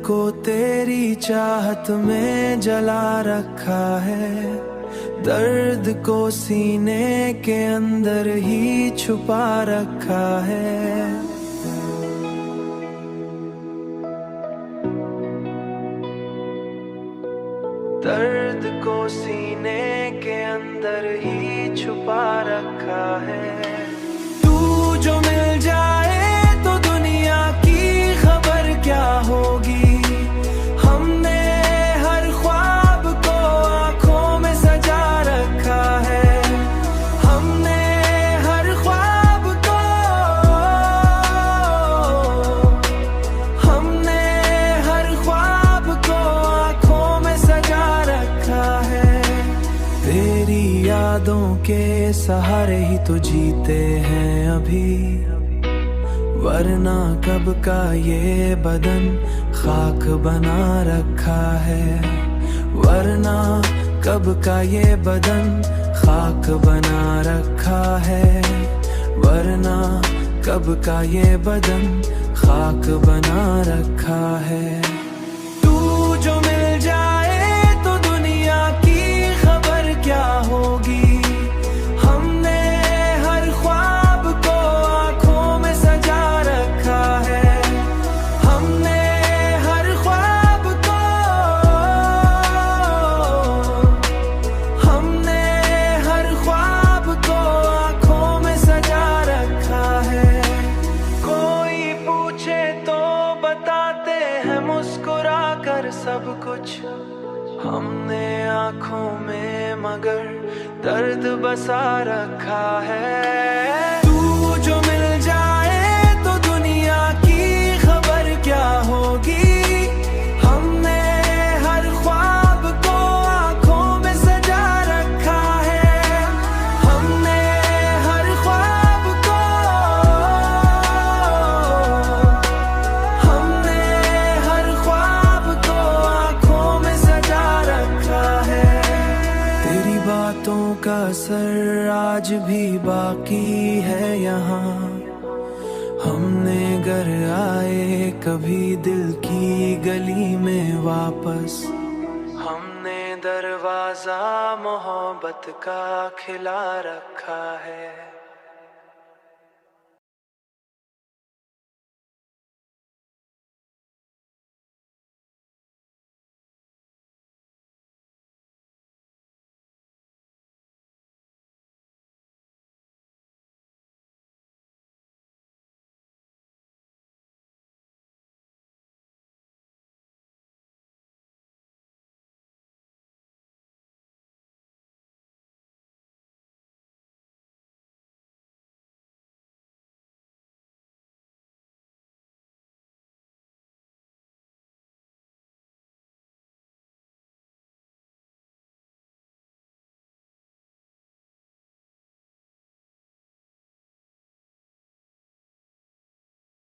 को तेरी चाहत में जला रखा है, दर्द को सीने के अंदर ही छुपा रखा है। दर्द को सीने के अंदर ही छुपा रखा है। तू जो मिल जाए तो दुनिया की खबर क्या होगी। हमने हर ख्वाब को आंखों में सजा रखा है। हमने हर ख्वाब को, हमने हर ख्वाब को आंखों में सजा रखा है। तेरी यादों के सहारे ही तो जीते हैं अभी, वरना कब का ये बदन खाक बना रखा है। वरना कब का ये बदन खाक बना रखा है। वरना कब का ये बदन खाक बना रखा है। तू जो मिल जाए तो दुनिया की खबर क्या होगी। हमने हर ख्वाब को आंखों में सजा रखा है। हमने हर ख्वाब को, हमने हर ख्वाब को आंखों में सजा रखा है। कोई पूछे तो बताते हैं मुस्कुरा कर सब कुछ। हमने आंखों में मगर दर्द बसा रखा है। तू जो मिल जाए तो दुनिया की खबर क्या होगी। हमने हर ख्वाब को आंखों में सजा रखा है। हमने हर ख्वाब को, हमने हर ख्वाब को आंखों में सजा रखा है। तेरी बातों का असर आज भी बाकी है यहाँ। हमने घर आए कभी दिल की गली में वापस। हमने दरवाजा मोहब्बत का खिला रखा है।